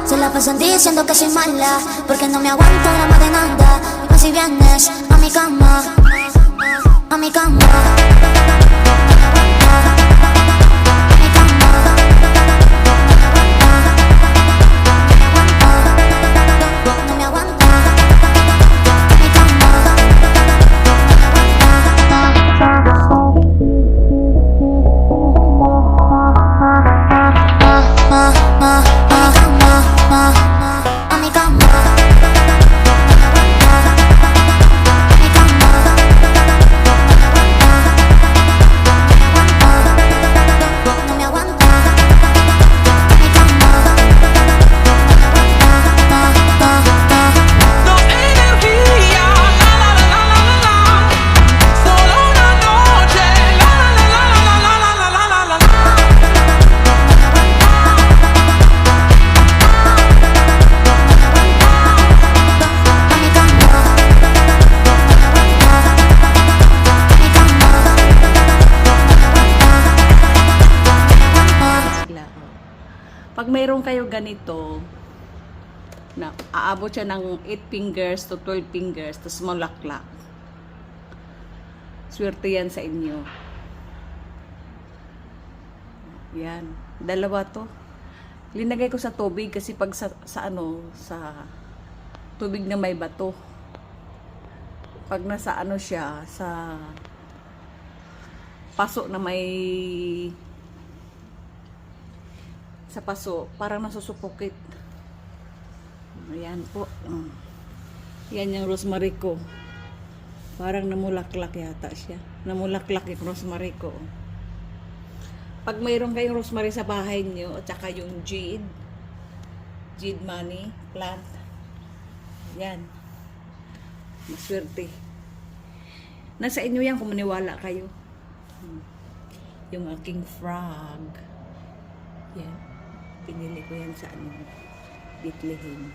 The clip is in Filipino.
Se la pasan diciendo que soy mala, porque no me aguanto la más de nada. Y si vienes a mi cama, a mi cama, pag mayroon kayo ganito, na aabot siya ng 8 fingers to 12 fingers, tapos malaklak. Swerte yan sa inyo. Yan. Dalawa to. Linagay ko sa tubig kasi pag sa tubig na may bato. Pag nasa siya, sa paso na may paso, parang nasusupukit. Ayan po. Yan yung rosemary ko. Parang namulaklak yata siya. Namulaklak yung rosemary ko. Pag mayroon kayong rosemary sa bahay niyo, at saka yung jade money plant, yan. Maswerte. Nasa inyo yan kung maniwala kayo. Yung aking frog. Yan. Pinili ko yan sa Bethlehem.